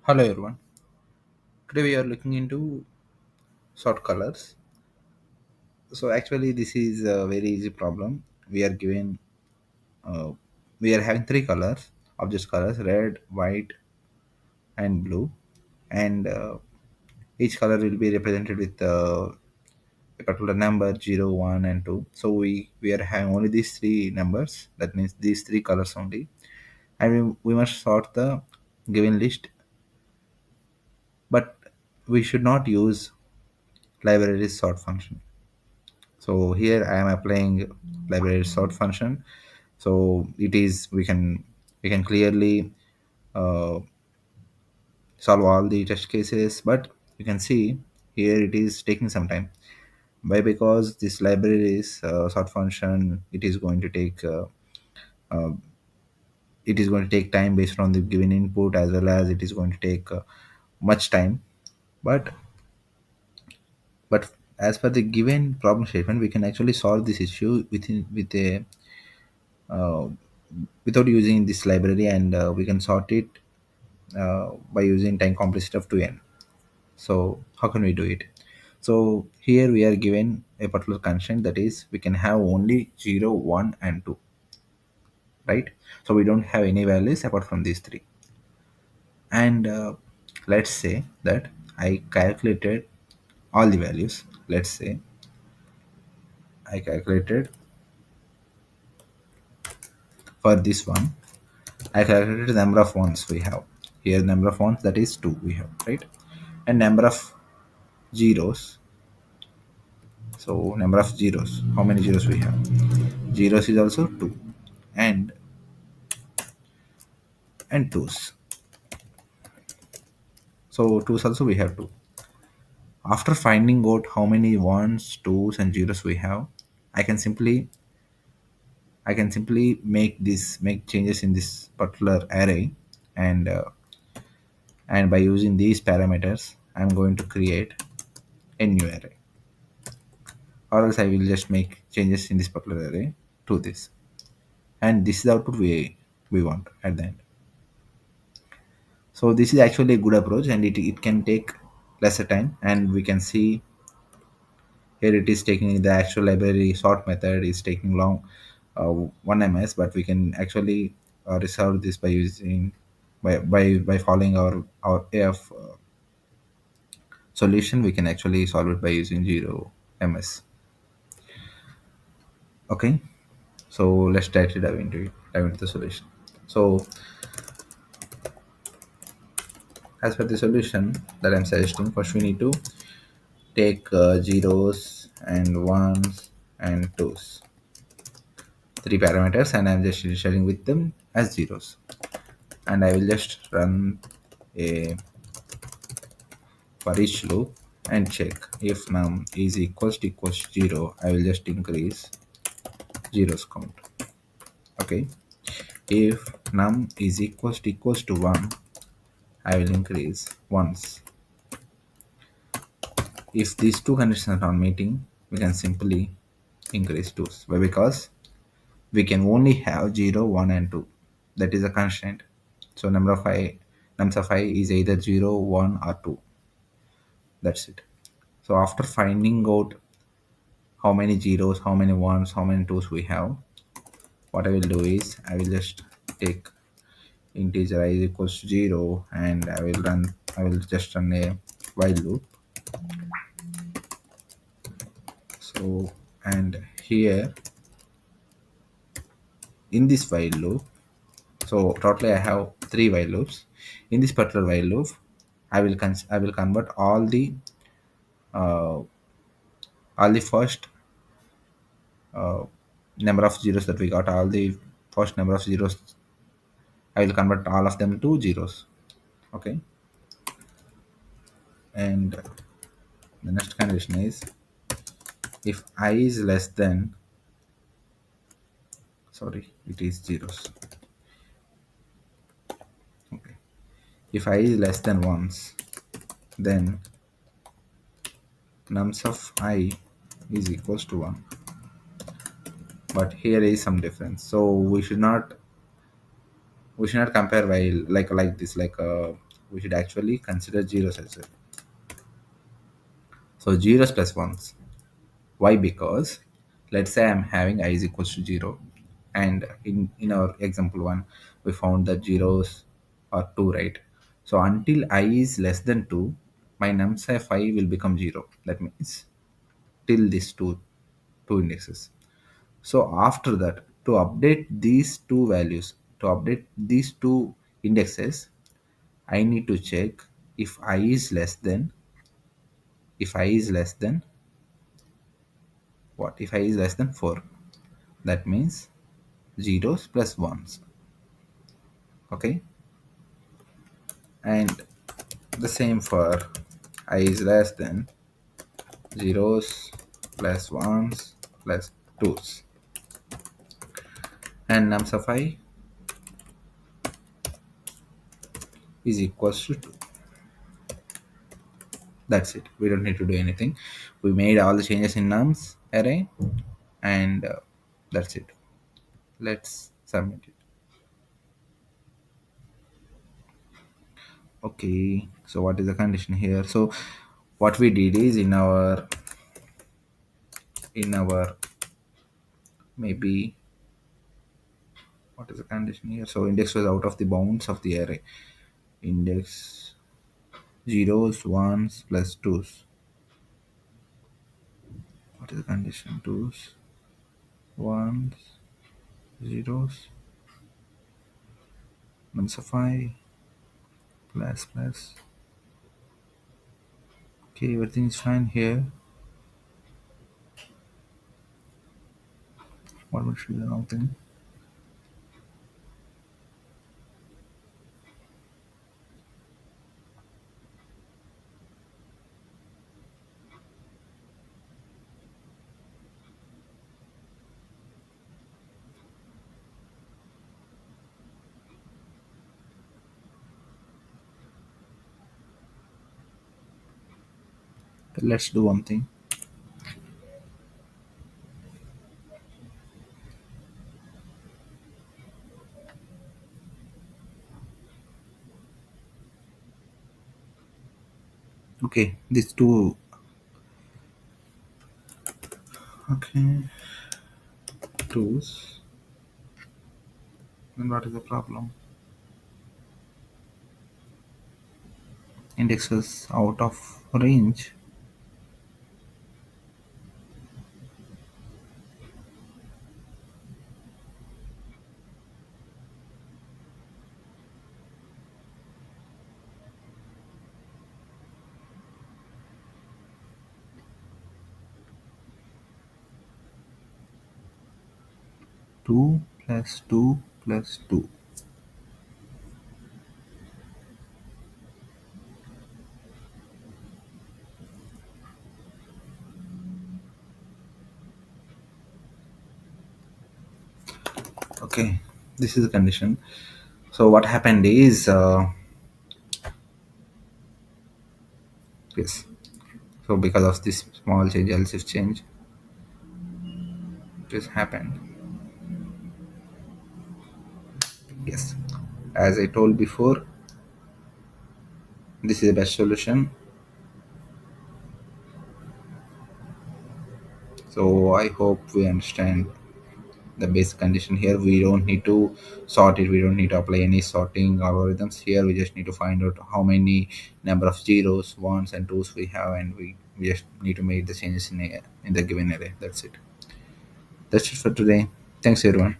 Hello everyone. Today we are looking into sort colors. So actually this is a very easy problem. We are given uh, we are having three colors, object colors: red, white, and blue, and each color will be represented with a particular number 0, 1, and 2. So we are having only these three numbers. That means these three colors only, and we must sort the given list. But we should not use library's sort function. So here I am applying library sort function. So it is we can clearly uh, solve all the test cases, but you can see here it is taking some time. Why? Because this library's sort function, uh, it is going to take time based on the given input, as well as it is going to take much time. But but as per the given problem statement, we can actually solve this issue with a uh, without using this library, and we can sort it by using time complexity of 2n. So how can we do it? So here we are given a particular constraint, that is we can have only 0, 1, and 2, right? So we don't have any values apart from these three. And let's say that I calculated all the values. Let's say I calculated for this one, I calculated the number of ones we have. Here number of ones, that is 2 we have, right? And number of zeros. So number of zeros, how many zeros we have? Zeros is also 2, and twos. So twos also we have 2. After finding out how many ones, twos, and zeros we have, I can simply make changes in this particular array, and by using these parameters, I'm going to create a new array, or else I will just make changes in this particular array to this, and this is the output we want at the end. So this is actually a good approach, and it can take lesser time, and we can see here it is taking the actual library sort method is taking long, 1 ms, but we can actually resolve this by using by following our AF solution. We can actually solve it by using 0 ms. Okay, so let's directly dive into the solution. So as per the solution that I'm suggesting, first we need to take zeros and ones and twos, three parameters, and I'm just sharing with them as zeros. And I will just run a for each loop and check if num is equals to 0. I will just increase zeros count. Okay. If num is equals to 1, I will increase ones. If these two conditions are not meeting, we can simply increase twos. Why? Because we can only have 0, 1, and 2. That is a constraint. So nums of I is either 0, 1, or 2. That's it. So after finding out how many zeros, how many ones, how many twos we have, what I will do is I will just take integer I is equals to 0, and I will just run a while loop. So, and here in this while loop, so totally I have three while loops. In this particular while loop, I will convert uh, all the first uh, number of zeros that we got, all the first number of zeros. I will convert all of them to zeros. Okay, and the next condition is if I is less than, sorry, it is zeros. Okay, if I is less than ones, then nums of I is equals to 1. But here is some difference, so we should not compare while like this, like we should actually consider zeros as well. So zeros plus ones. Why? Because let's say I'm having I is equals to 0, and in our example one, we found that zeros are 2, right? So until I is less than 2, my numsci 5 will become 0. That means till these two indexes. So after that, to update these two values, to update these two indexes, I need to check if I is less than, if I is less than what? If I is less than 4. That means zeros plus ones. Okay, and the same for I is less than zeros plus ones plus twos, and nums of I is equals to 2. That's it. We don't need to do anything. We made all the changes in nums array, and that's it. Let's submit it. Okay, so what is the condition here? So what we did is in our maybe, what is the condition here? So index was out of the bounds of the array. Index zeros, ones plus twos. What is the condition? Twos, ones, zeros, nunsify, plus plus. Okay, everything is fine here. What should be the wrong thing? Let's do one thing. Okay, these two. Okay, twos. Then what is the problem? Index is out of range. Two plus two plus two. Okay, this is the condition. So what happened is, yes. So because of this small change, else if change, this happened. Yes, as I told before, this is the best solution. So I hope we understand the basic condition here. We don't need to sort it. We don't need to apply any sorting algorithms here. We just need to find out how many number of zeros, ones, and twos we have, and we just need to make the changes in the given array. That's it. That's it for today. Thanks everyone.